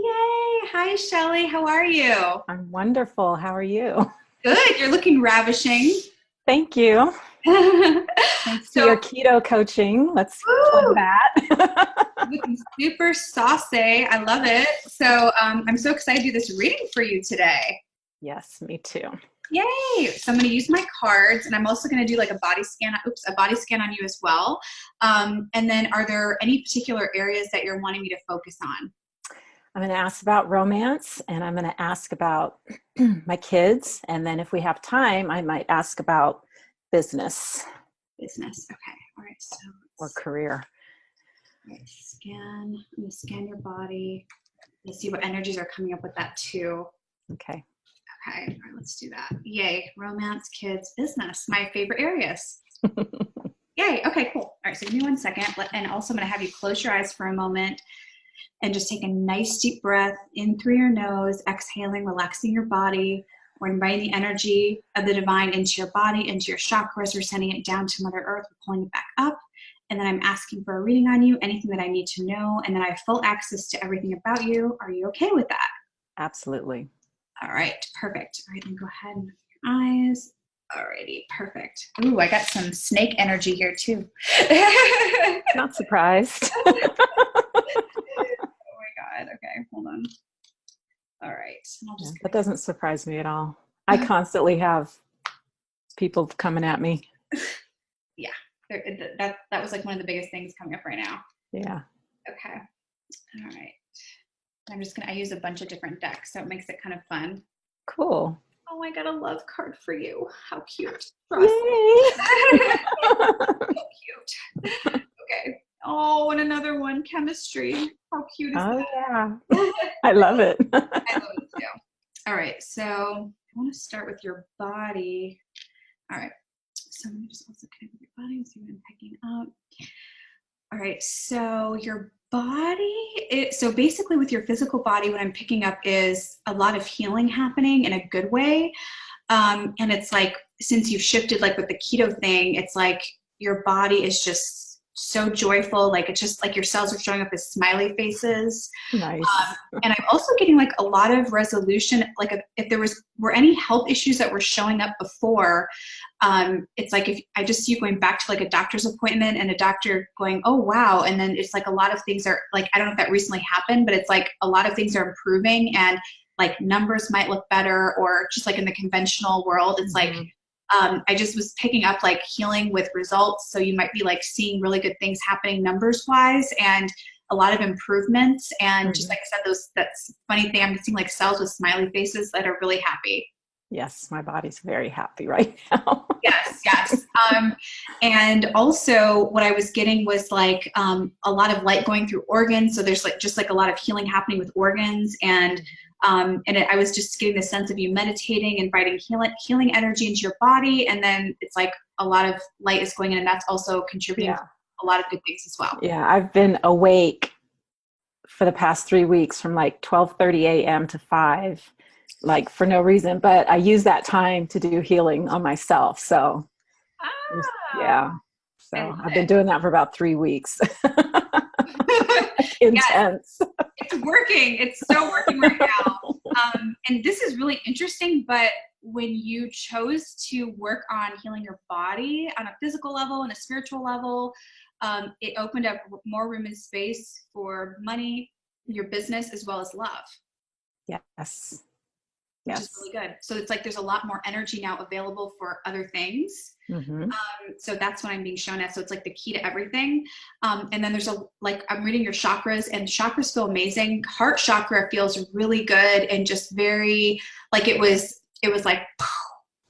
Yay! Hi, Shelley. How are you? I'm wonderful. How are you? Good. You're looking ravishing. Thank you. Thanks to So, your keto coaching. Let's plug woo, that. looking super saucy. I love it. So, I'm so excited to do this reading for you today. Yes, me too. Yay! So, I'm going to use my cards, and I'm also going to do like a body scan. Oops, a body scan on you as well. And then, are there any particular areas that you're wanting me to focus on? I'm going to ask about romance and I'm going to ask about my kids. And then if we have time, I might ask about business Business. Okay. All right. So, or career. all right, scan. I'm going to scan your body. Let's see what energies are coming up with that too. Okay. Okay, all right, let's do that. Yay, romance, kids, business, my favorite areas. Yay, okay, cool. All right, so give me 1 second. And also I'm gonna have you close your eyes for a moment and just take a nice deep breath in through your nose, exhaling, relaxing your body. We're inviting the energy of the divine into your body, into your chakras. We're sending it down to Mother Earth. We're pulling it back up. And then I'm asking for a reading on you, anything that I need to know. And then I have full access to everything about you. Are you okay with that? Absolutely. All right, perfect. All right, then go ahead and open your eyes. All righty, perfect. Ooh, I got some snake energy here too. Oh Not surprised. my God. Okay, hold on. All right. And I'll Yeah, just that doesn't surprise me at all. I constantly have people coming at me. yeah, that was like one of the biggest things coming up right now. Yeah. Okay. All right. I use a bunch of different decks, so it makes it kind of fun. Cool. Oh, I got a love card for you. How cute. Trust. Yay. So cute. Okay. Oh, and another one, chemistry. How cute is Oh, yeah. that? I love it. I love it too. All right, so I want to start with your body. All right, so let me just also connect with your body and see what I'm picking up. All right, so your body, so basically with your physical body, what I'm picking up is a lot of healing happening in a good way. And it's like, since you've shifted like with the keto thing, it's like your body is just so joyful. Like it's just like your cells are showing up as smiley faces. Nice. And I'm also getting like a lot of resolution. Like if there were any health issues that were showing up before, it's like if I just see you going back to like a doctor's appointment and a doctor going, oh wow, and then it's like a lot of things are like, I don't know if that recently happened, but it's like a lot of things are improving and like numbers might look better, or just like in the conventional world, it's like I just was picking up like healing with results. So you might be like seeing really good things happening numbers wise and a lot of improvements. And just like I said, that's funny thing, I'm seeing like cells with smiley faces that are really happy. Yes, my body's very happy right now. Yes, yes. And also what I was getting was like a lot of light going through organs. So there's like just like a lot of healing happening with organs. And I was just getting the sense of you meditating, inviting healing energy into your body. And then it's like a lot of light is going in, and that's also contributing to a lot of good things as well. Yeah, I've been awake for the past 3 weeks from like 12:30 a.m. to 5, like for no reason, but I use that time to do healing on myself. So yeah, I so love I've been it. doing that for about 3 weeks. Yes, Intense. it's working. It's so working right now. And this is really interesting, but when you chose to work on healing your body on a physical level and a spiritual level, it opened up more room and space for money, your business, as well as love, Yes. which is Yes. really good. So it's like there's a lot more energy now available for other things. Mm-hmm. So that's what I'm being shown as. So it's like the key to everything. And then there's like, I'm reading your chakras, and chakras feel amazing. Heart chakra feels really good and just very, like it was like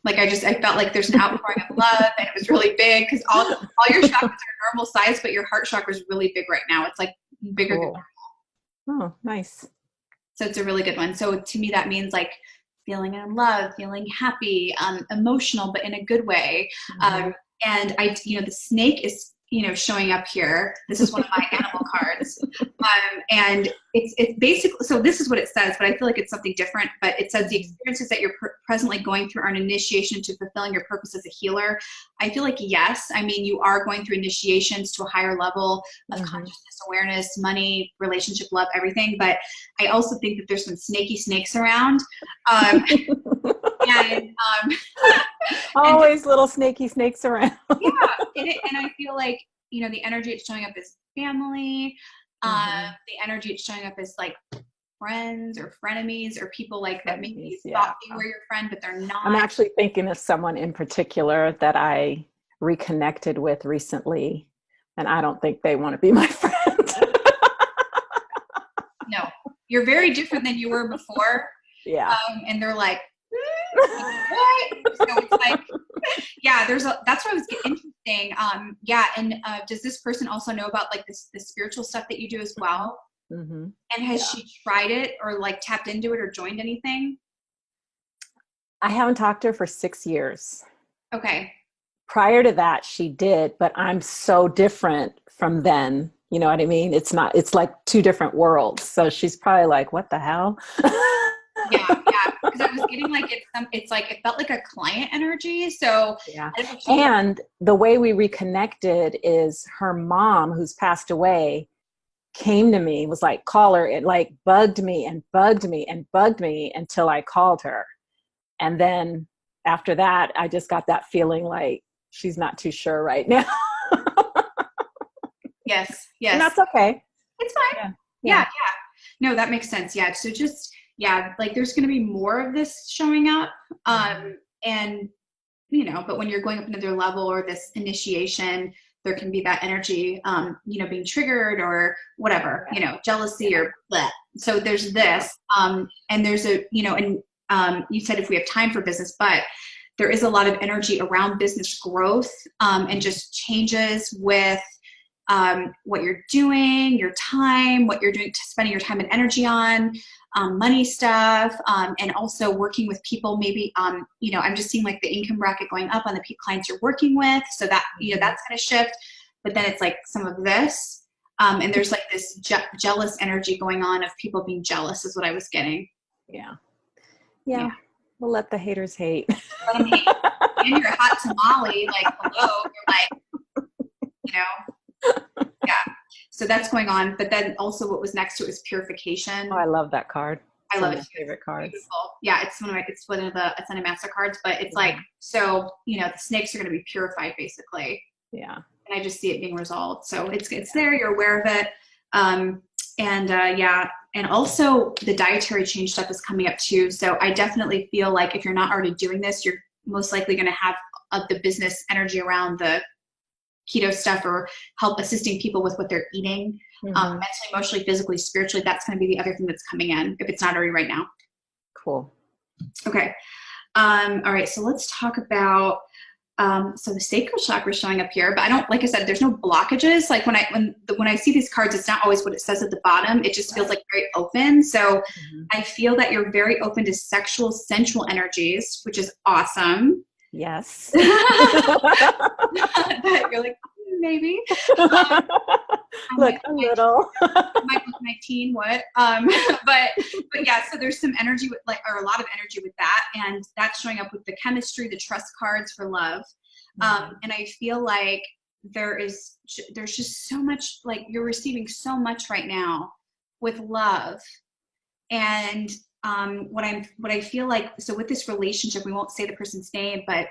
I felt like there's an outpouring of love, and it was really big because all your chakras are normal size, but your heart chakra is really big right now. It's like bigger than Cool. Oh, nice. So it's a really good one. So to me, that means like feeling in love, feeling happy, emotional, but in a good way. Mm-hmm. And the snake showing up here. This is one of my animal cards. And it's basically, so this is what it says, but I feel like it's something different. But it says the experiences that you're presently going through are an initiation to fulfilling your purpose as a healer. I feel like, yes, I mean, you are going through initiations to a higher level of consciousness, awareness, money, relationship, love, everything. But I also think that there's some snaky snakes around. And always little snaky snakes around. Yeah, and I feel like, the energy it's showing up is family. The energy it's showing up is like friends or frenemies or people like that maybe you thought they were your friend, but they're not. I'm actually thinking of someone in particular that I reconnected with recently, and I don't think they want to be my friend. No, you're very different than you were before. Yeah. And they're like, what? So it's like, yeah, that's what was interesting. Yeah. And does this person also know about like the spiritual stuff that you do as well? And has she tried it or like tapped into it or joined anything? I haven't talked to her for 6 years. Okay. Prior to that, she did, but I'm so different from then. You know what I mean? It's like two different worlds. So she's probably like, what the hell? Yeah. Because I was getting like it's like it felt like a client energy. So yeah. And the way we reconnected is her mom, who's passed away, came to me, was like, call her. It like bugged me and bugged me and bugged me until I called her. And then after that, I just got that feeling like she's not too sure right now. Yes. And that's okay. It's fine. Yeah. No, that makes sense. Yeah. So just, like there's going to be more of this showing up. And, but when you're going up another level or this initiation, there can be that energy, being triggered or whatever, jealousy or blah. So there's this, and there's you said if we have time for business, but there is a lot of energy around business growth, and just changes with, what you're doing, your time, what you're doing, spending your time and energy on, money stuff, and also working with people. Maybe, I'm just seeing like the income bracket going up on the clients you're working with. So that, that's going to shift. But then it's like some of this, and there's like this jealous energy going on of people being jealous is what I was getting. Yeah. We'll let the haters hate. Let them hate. And you're a hot tamale, like, hello, you're like, yeah. So that's going on. But then also what was next to it was purification. Oh, I love that card. I love it. My favorite cards. Beautiful. Yeah, it's one of the master cards, but it's like, so, the snakes are going to be purified basically. Yeah. And I just see it being resolved. So it's there, you're aware of it. And also the dietary change stuff is coming up too. So I definitely feel like if you're not already doing this, you're most likely going to have the business energy around the keto stuff or help assisting people with what they're eating, mentally, emotionally, physically, spiritually. That's going to be the other thing that's coming in if it's not already right now. Cool. Okay. All right. So let's talk about, so the sacral chakra is showing up here, but I don't, like I said, there's no blockages. Like when I see these cards, it's not always what it says at the bottom. It just feels like very open. So I feel that you're very open to sexual, sensual energies, which is awesome. Yes. You're like, maybe. Look, a little. Might look 19, what? But yeah, so there's some energy with or a lot of energy with that. And that's showing up with the chemistry, the trust cards for love. And I feel like there's just so much, like you're receiving so much right now with love. And what I feel like, so with this relationship, we won't say the person's name, but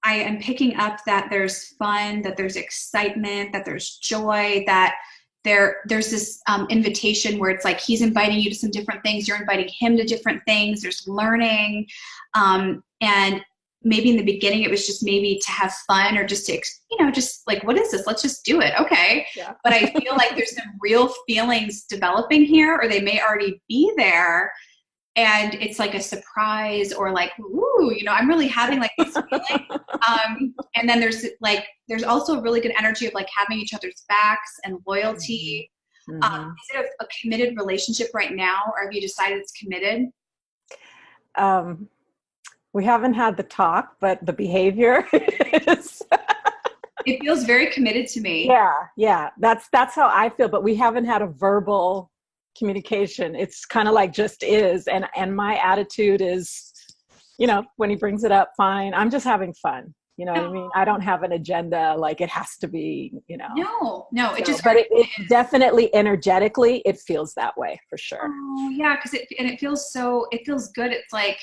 I am picking up that there's fun, that there's excitement, that there's joy, that there's this invitation where it's like he's inviting you to some different things, you're inviting him to different things, there's learning, and maybe in the beginning it was just maybe to have fun or just to, just like, what is this? Let's just do it. Okay. Yeah. But I feel like there's some real feelings developing here, or they may already be there. And it's like a surprise or like, ooh, I'm really having like this feeling. And then there's also a really good energy of like having each other's backs and loyalty. Is it a committed relationship right now, or have you decided it's committed? We haven't had the talk, but the behavior is It feels very committed to me. Yeah. That's how I feel, but we haven't had a verbal communication. It's kind of like just is. And my attitude is, when he brings it up, fine. I'm just having fun. You know what I mean? I don't have an agenda, like it has to be, No, it So, just, but it definitely energetically, it feels that way for sure. oh yeah. Cause it feels it feels good. It's like,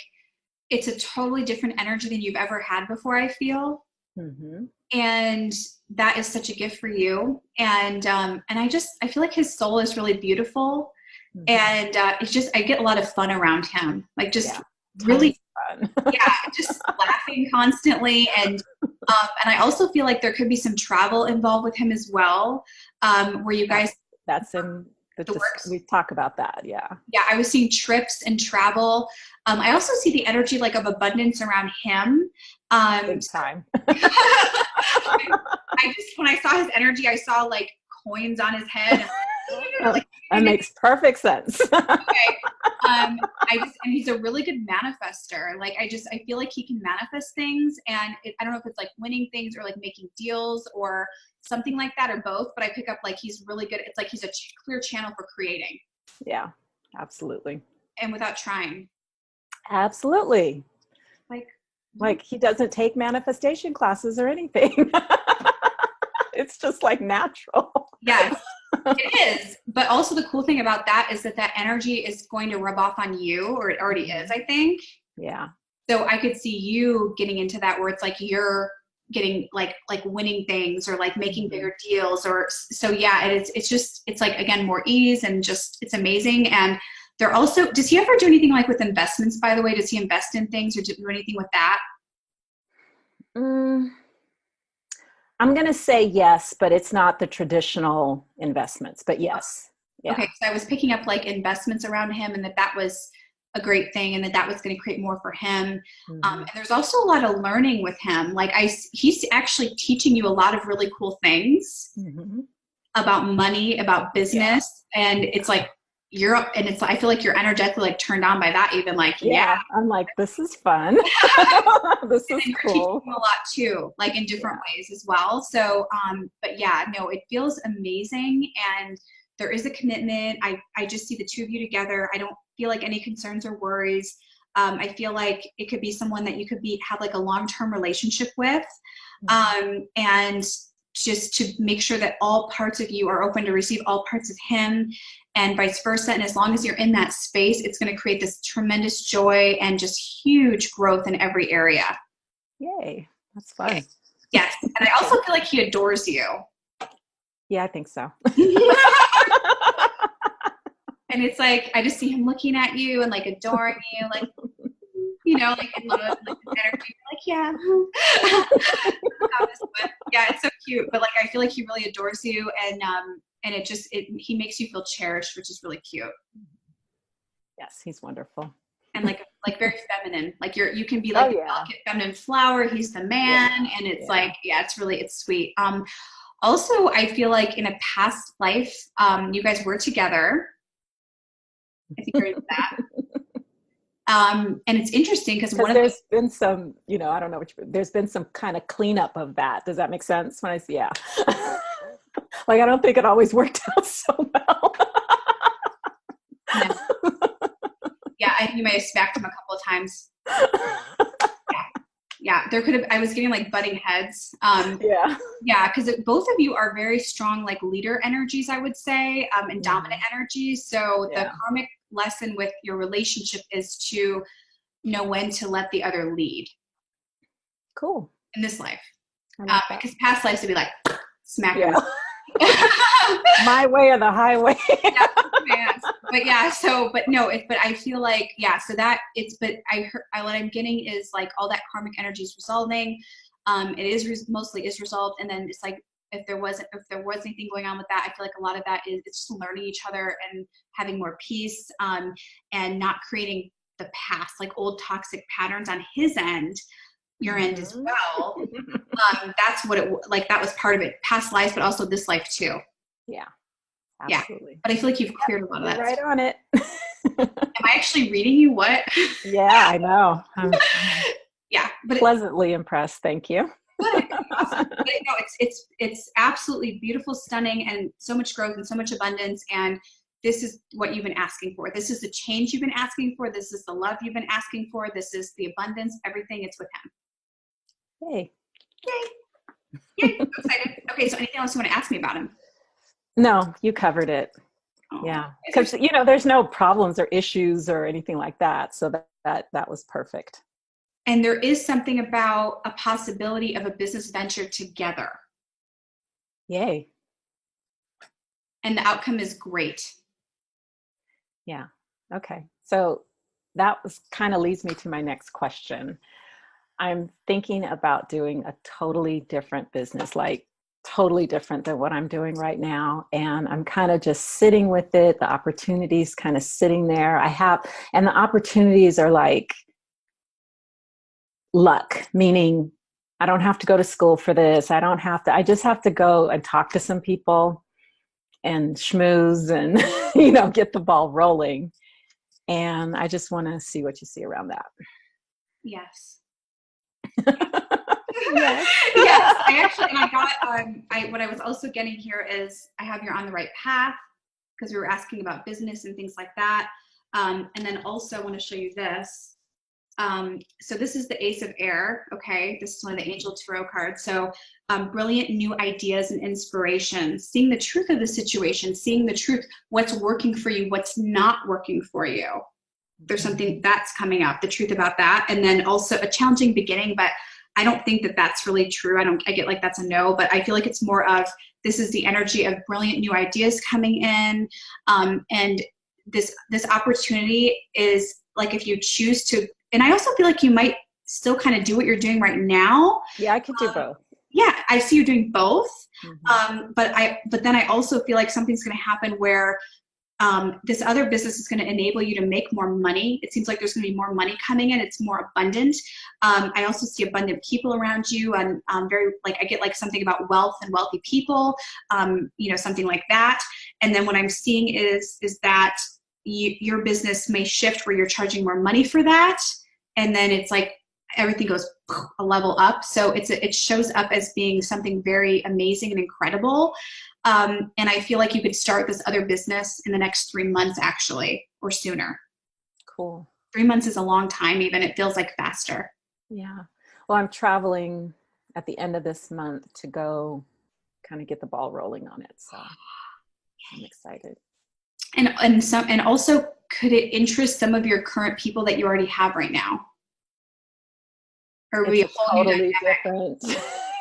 it's a totally different energy than you've ever had before, I feel. Mm-hmm. And that is such a gift for you. And I feel like his soul is really beautiful. Mm-hmm. And it's just, I get a lot of fun around him. Like just really fun. yeah, just laughing constantly. And I also feel like there could be some travel involved with him as well, where you guys, that's in the works. We talk about that. Yeah, I was seeing trips and travel. I also see the energy like of abundance around him. Big time. I just, when I saw his energy, I saw like coins on his head. That makes perfect sense. Okay. And he's a really good manifester. Like, I feel like he can manifest things, and I don't know if it's like winning things or like making deals or something like that, or both, but I pick up like he's really good. It's like he's a clear channel for creating. Yeah, absolutely. And without trying. Absolutely. Like he doesn't take manifestation classes or anything. It's just like natural. Yes, it is. But also the cool thing about that is that energy is going to rub off on you, or it already is, I think. Yeah. So I could see you getting into that where it's like you're getting like winning things or like making bigger deals, or so yeah, it's like, again, more ease, and just, it's amazing. And they're also, does he ever do anything like with investments, by the way? Does he invest in things or do anything with that? I'm going to say yes, but it's not the traditional investments, but yes. Yeah. Okay. So I was picking up like investments around him, and that was a great thing, and that was going to create more for him. Mm-hmm. And there's also a lot of learning with him. Like he's actually teaching you a lot of really cool things about money, about business. And it's like, I feel like you're energetically like turned on by that, even like, yeah. I'm like, this is fun. This is cool. A lot too, like in different ways as well. So, but yeah, no, it feels amazing. And there is a commitment. I just see the two of you together. I don't feel like any concerns or worries. I feel like it could be someone that you could have like a long-term relationship with. And just to make sure that all parts of you are open to receive all parts of him, and vice versa. And as long as you're in that space, it's going to create this tremendous joy and just huge growth in every area. Yay. That's fun. Yes. And I also feel like he adores you. Yeah, I think so. And it's like, I just see him looking at you and like adoring you, like, like in love, like this energy, like, yeah. Yeah, it's so cute. But like, I feel like he really adores you, and he makes you feel cherished, which is really cute. Yes, he's wonderful. And like very feminine. Like you can be like a delicate feminine flower. He's the man, and it's like, it's sweet. Also, I feel like in a past life, you guys were together. I think you're into that. And it's interesting because there's been some, I don't know, there's been some kind of cleanup of that. Does that make sense? When I say, yeah. Like, I don't think it always worked out so well. No. Yeah, I think you might have smacked him a couple of times. Yeah, I was getting like butting heads. Yeah, because both of you are very strong, like leader energies, I would say, and dominant energies. So the karmic lesson with your relationship is to know when to let the other lead. Cool. In this life. Because past lives would be like, smack him. My way or the highway. But yeah, but I feel like, so that but what I'm getting is like all that karmic energy is resolving. It is mostly is resolved. And then it's like, if there was anything going on with that, I feel like a lot of that is it's just learning each other and having more peace, and not creating the past, like old toxic patterns on his end, your end as well. That's what that was part of it, past lives, but also this life too. Yeah. Absolutely. Yeah, but I feel like you've cleared a lot of that. Right on it. Am I actually reading you what? Yeah, I know. I'm but pleasantly impressed. Thank you. Good. awesome. But no, it's absolutely beautiful, stunning, and so much growth and so much abundance. And this is what you've been asking for. This is the change you've been asking for. This is the love you've been asking for. This is the abundance, everything. It's with him. Yay. Yay. Yay. I'm excited. Okay, so anything else you want to ask me about him? No, you covered it. Oh. Yeah. Because, there's no problems or issues or anything like that. So that was perfect. And there is something about a possibility of a business venture together. Yay. And the outcome is great. Yeah. Okay. So that kind of leads me to my next question. I'm thinking about doing a totally different business, like totally different than what I'm doing right now. And I'm kind of just sitting with it. The opportunities kind of sitting there. And the opportunities are like luck, meaning I don't have to go to school for this. I just have to go and talk to some people and schmooze and, get the ball rolling. And I just want to see what you see around that. Yes. Yes. Yes. I got, what I was also getting here is I have you're on the right path, because we were asking about business and things like that. And then also I want to show you this. So this is the Ace of Air. Okay. This is one of the Angel Tarot cards. So brilliant new ideas and inspiration, seeing the truth of the situation, seeing the truth, what's working for you, what's not working for you. There's something that's coming up, the truth about that. And then also a challenging beginning, but I don't think that that's really true. I get like that's a no, but I feel like it's more of, this is the energy of brilliant new ideas coming in. And this opportunity is like, if you choose to, and I also feel like you might still kind of do what you're doing right now. Yeah, I could do both. Yeah, I see you doing both. Mm-hmm. But then I also feel like something's going to happen where this other business is going to enable you to make more money. It seems like there's going to be more money coming in. It's more abundant. I also see abundant people around you, and very I get like something about wealth and wealthy people, something like that. And then what I'm seeing is that your business may shift where you're charging more money for that, and then it's like everything goes a level up. So it shows up as being something very amazing and incredible. And I feel like you could start this other business in the next 3 months, actually, or sooner. Cool. 3 months is a long time, even. It feels like faster. Yeah. Well, I'm traveling at the end of this month to go kind of get the ball rolling on it. So I'm excited. And also, could it interest some of your current people that you already have right now? Or are we It's totally different.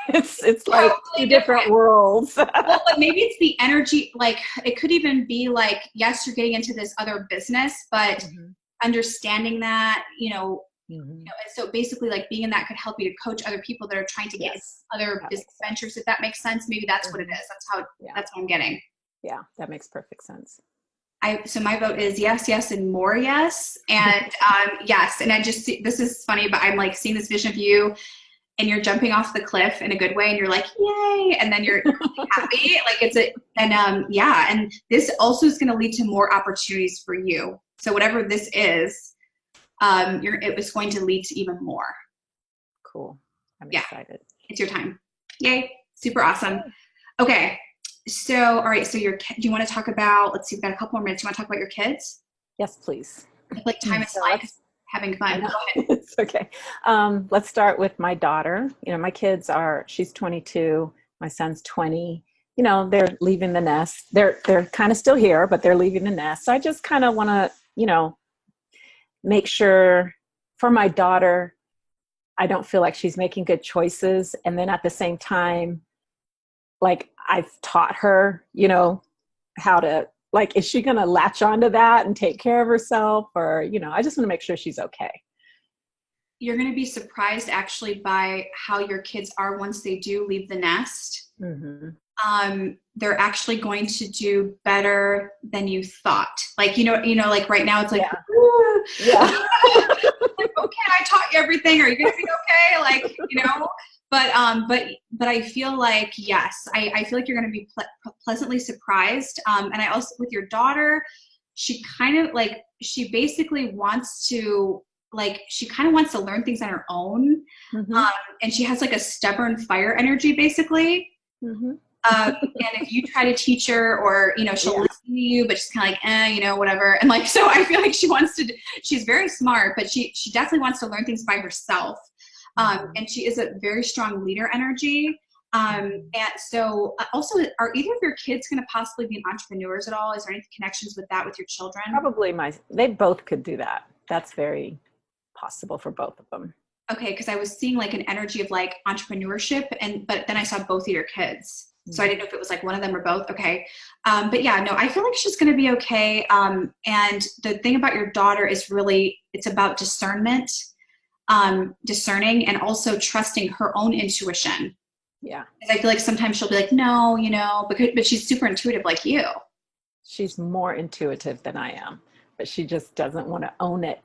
It's like two different worlds. Well, but maybe it's the energy. Like, it could even be like, yes, you're getting into this other business, but mm-hmm. understanding that, Mm-hmm. so basically like being in that could help you to coach other people that are trying to get other business ventures, if that makes sense. Maybe that's what it is. That's what I'm getting. Yeah, that makes perfect sense. So my vote is yes, yes, and more yes. And yes. And I just see, this is funny, but I'm like seeing this vision of you and you're jumping off the cliff in a good way and you're like, yay. And then you're happy. Like and this also is going to lead to more opportunities for you. So whatever this is, it was going to lead to even more. Cool. I'm excited. It's your time. Yay. Super awesome. Okay. So, all right. So do you want to talk about, let's see, we've got a couple more minutes. You want to talk about your kids? Yes, please. Like time is life, having fun. Go ahead. It's okay. Let's start with my daughter. My kids she's 22, my son's 20. They're leaving the nest. They're kind of still here, but they're leaving the nest. So I just kind of want to, make sure for my daughter, I don't feel like she's making good choices. And then at the same time, like I've taught her, how to, like, is she going to latch onto that and take care of herself? Or, I just want to make sure she's okay. You're going to be surprised actually by how your kids are once they do leave the nest. Mm-hmm. They're actually going to do better than you thought. Like, like right now it's like, yeah. Like, okay, I taught you everything. Are you going to be okay? Like, but I feel like, yes, I feel like you're going to be pleasantly surprised. And I also, with your daughter, she kind of like, she basically wants to like she kind of wants to learn things on her own. Mm-hmm. And she has like a stubborn fire energy, basically. Mm-hmm. And if you try to teach her, or, you know, she'll Yeah. listen to you, but she's kind of like, you know, whatever. And like, so I feel like she's very smart, but she definitely wants to learn things by herself. And she is a very strong leader energy. And so also, are either of your kids going to possibly be entrepreneurs at all? Is there any connections with that with your children? Probably they both could do that. That's very possible for both of them. Okay, because I was seeing like an energy of like entrepreneurship, but then I saw both of your kids. So I didn't know if it was like one of them or both. Okay. But yeah, no, I feel like she's going to be okay. And the thing about your daughter is really, it's about discernment, discerning, and also trusting her own intuition. Yeah. I feel like sometimes she'll be like, no, you know, but she's super intuitive like you. She's more intuitive than I am, but she just doesn't want to own it.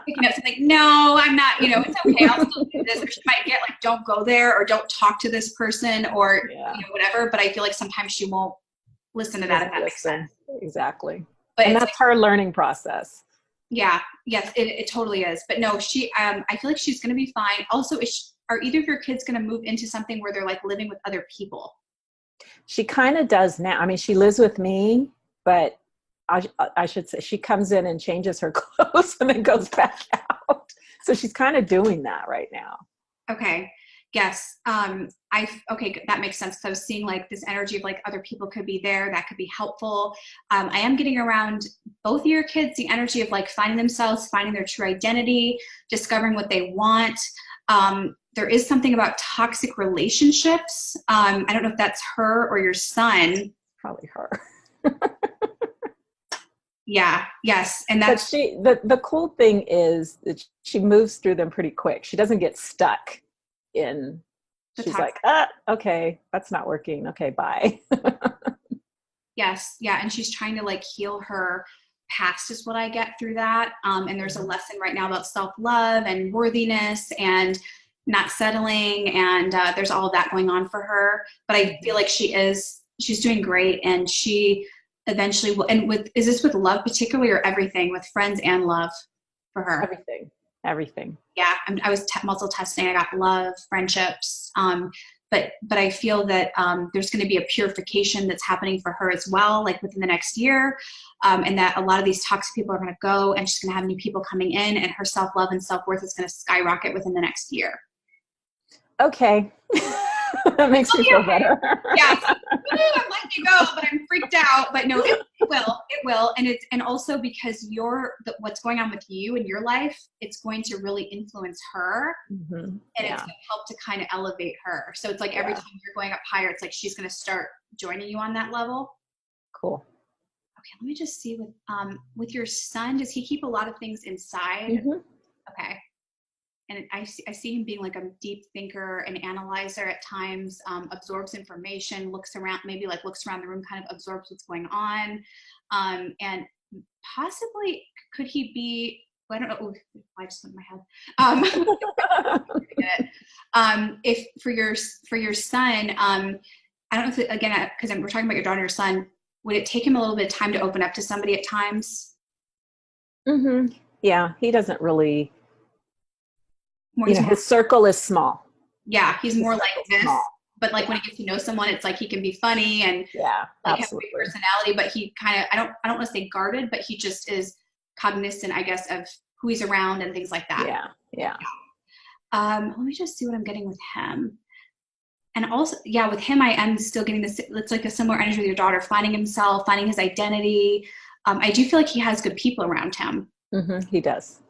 Picking up something, no, I'm not, you know, it's okay, I'll still do this. Or she might get like, don't go there, or don't talk to this person, or you know, whatever. But I feel like sometimes she won't listen to that, if that makes sense. Exactly. But and that's like, her learning process. Yeah, yes, it totally is. But no, I feel like she's going to be fine. Also, are either of your kids going to move into something where they're like living with other people? She kind of does now. I mean, she lives with me, but I should say she comes in and changes her clothes and then goes back out. So she's kind of doing that right now. Okay. Yes. Okay, that makes sense. Because I was seeing like this energy of like other people could be there. That could be helpful. I am getting around both of your kids, the energy of like finding themselves, finding their true identity, discovering what they want. There is something about toxic relationships. I don't know if that's her or your son. Probably her. Yeah. Yes. And that's the cool thing is that she moves through them pretty quick. She doesn't get stuck in. She's like, okay, that's not working. Okay, bye. Yes. Yeah. And she's trying to like heal her past is what I get through that. And there's a lesson right now about self-love and worthiness and not settling. And there's all of that going on for her. But I feel like she's doing great. And she eventually will. And is this with love particularly, or everything, with friends and love for her? Everything. Yeah. I was muscle testing. I got love, friendships. But I feel that there's going to be a purification that's happening for her as well, like within the next year, and that a lot of these toxic people are going to go, and she's going to have new people coming in, and her self-love and self-worth is going to skyrocket within the next year. Okay. That makes me feel better. Yeah. I'm letting you go, but I'm freaked out. But no, it will. And also because what's going on with you in your life, it's going to really influence her. Mm-hmm. And it's going to help to kind of elevate her. So it's like every time you're going up higher, it's like she's going to start joining you on that level. Cool. Okay, let me just see with your son, does he keep a lot of things inside? Mm-hmm. Okay. And I see him being like a deep thinker, an analyzer at times, absorbs information, looks around the room, kind of absorbs what's going on. And possibly could he be, I don't know, I just went in my head. If for your son, I don't know if again, because we're talking about your daughter and your son, would it take him a little bit of time to open up to somebody at times? Mm-hmm. Yeah, he doesn't really. His circle is small. Yeah, he's more like this. Small. But like when he gets to know someone, it's like he can be funny and like have a big personality. But he kind of, I don't want to say guarded, but he just is cognizant, I guess, of who he's around and things like that. Yeah. Let me just see what I'm getting with him. And also, with him, I am still getting this. It's like a similar energy with your daughter, finding himself, finding his identity. I do feel like he has good people around him. Mm-hmm, he does.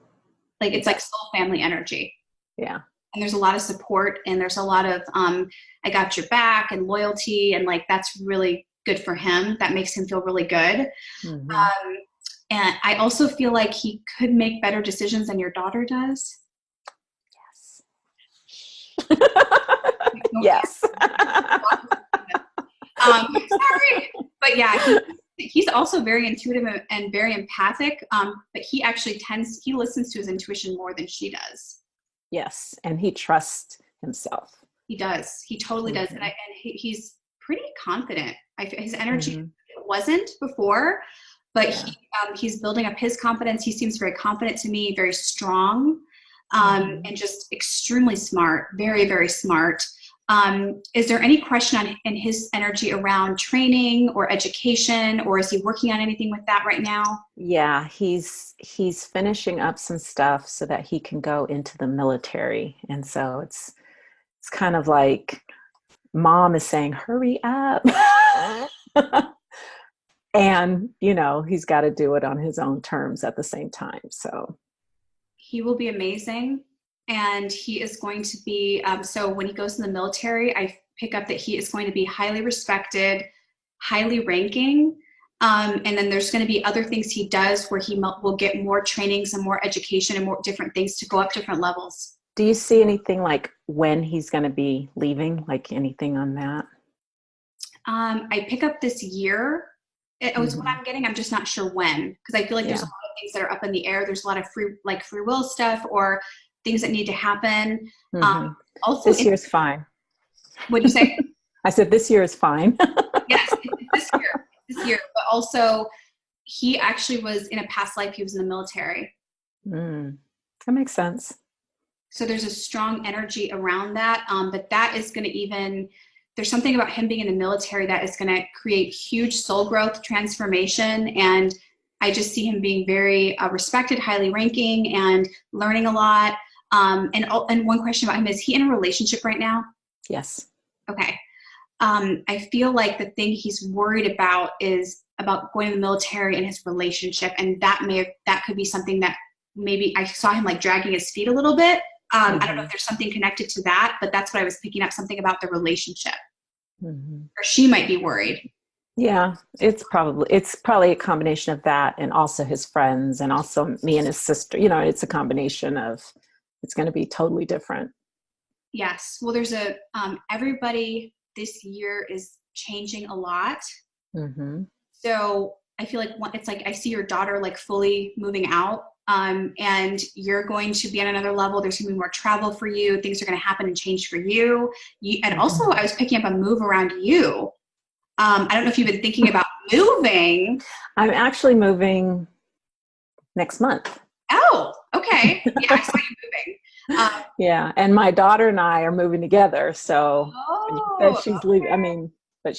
Like it's like soul family energy. Yeah. And there's a lot of support, and there's a lot of I got your back and loyalty, and like that's really good for him. That makes him feel really good. Mm-hmm. And I also feel like he could make better decisions than your daughter does. Yes. Sorry, but yeah, he's also very intuitive and very empathic. But he actually he listens to his intuition more than she does. Yes, and he trusts himself. He does. He totally does. And he's pretty confident. His energy wasn't before, but Yeah. he's building up his confidence. He seems very confident to me, very strong, and just extremely smart, very, very smart. Is there any question in his energy around training or education, or is he working on anything with that right now? Yeah, he's finishing up some stuff so that he can go into the military. And so it's kind of like mom is saying, hurry up. And, he's got to do it on his own terms at the same time. So He will be amazing. And he is going to be, so when he goes in the military, I pick up that he is going to be highly respected, highly ranking. And then there's going to be other things he does where he will get more trainings and more education and more different things to go up different levels. do you see anything like when he's going to be leaving, like anything on that? I pick up this year. It was what I'm getting. I'm just not sure when, because I feel like there's a Yeah. lot of things that are up in the air. There's a lot of free will stuff or things that need to happen. Also, This year's fine. what'd you say? I said this year is fine. Yes, this year. But also, he actually was in a past life. He was in the military. That makes sense. So there's a strong energy around that. But that is going to there's something about him being in the military that is going to create huge soul growth, transformation. And I just see him being very respected, highly ranking, and learning a lot. And one question about him, is he in a relationship right now? Yes. Okay. I feel like the thing he's worried about is about going to the military and his relationship. And that could be something that maybe I saw him like dragging his feet a little bit. I don't know if there's something connected to that, but that's what I was picking up, something about the relationship. Or she might be worried. Yeah, it's probably a combination of that and also his friends and also me and his sister. It's a combination of, it's going to be totally different. Yes. Well, there's everybody this year is changing a lot. So I feel like it's like I see your daughter like fully moving out. And you're going to be on another level. There's going to be more travel for you. Things are going to happen and change for you. And also, I was picking up a move around you. I don't know if you've been thinking about moving. I'm actually moving next month. Oh, okay. Yeah, I saw you moving. Yeah, and my daughter and I are moving together. So she's leaving. But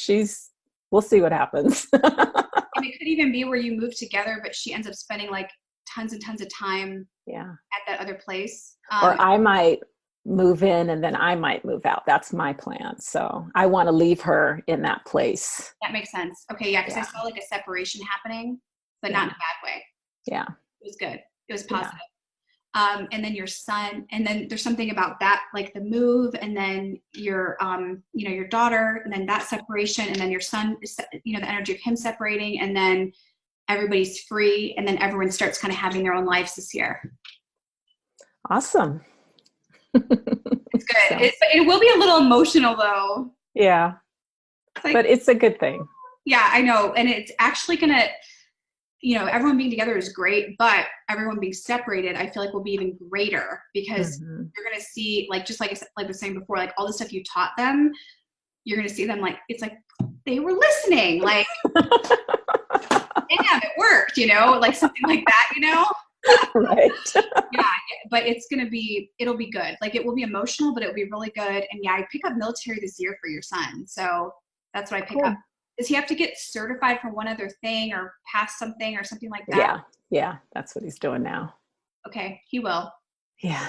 we'll see what happens. And it could even be where you move together, but she ends up spending like tons and tons of time at that other place. Or I might move in and then I might move out. That's my plan. So I want to leave her in that place. That makes sense. Okay, yeah, because I saw like a separation happening, but not in a bad way. Yeah. It was good. It was positive. And then your son, and then there's something about that, like the move, and then your, your daughter, and then that separation, and then your son, the energy of him separating, and then everybody's free, and then everyone starts kind of having their own lives this year. Awesome. It's good. It will be a little emotional though. Yeah. But it's a good thing. Yeah, I know. And it's actually going to, everyone being together is great, but everyone being separated, I feel like will be even greater because you're going to see, like, just like I was saying before, like all the stuff you taught them, you're going to see them like, it's like they were listening, like, damn, it worked, like something like that, Right. Yeah, but it'll be good. Like it will be emotional, but it'll be really good. And yeah, I pick up military this year for your son. So that's what I pick up. Does he have to get certified for one other thing or pass something or something like that? Yeah. That's what he's doing now. Okay, he will. Yeah.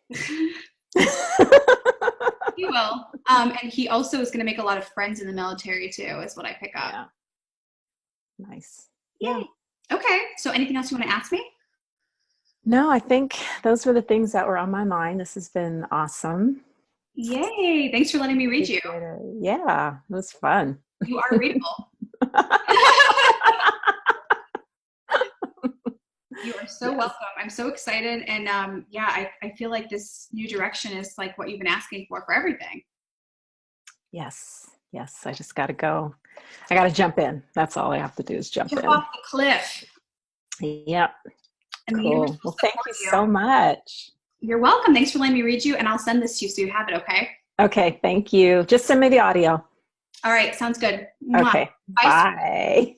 He will. And he also is going to make a lot of friends in the military too, is what I pick up. Yeah. Nice. Yay. Okay. So anything else you want to ask me? No, I think those were the things that were on my mind. This has been awesome. Yay. Thanks for letting me read you. Yeah, it was fun. You are readable. You are so welcome. I'm so excited. And I feel like this new direction is like what you've been asking for everything. Yes. I just got to go. I got to jump in. That's all I have to do is jump in. Off the cliff. Yep. And cool. Well, thank you so much. You're welcome. Thanks for letting me read you. And I'll send this to you so you have it, okay? Okay. Thank you. Just send me the audio. All right. Sounds good. Okay. Bye.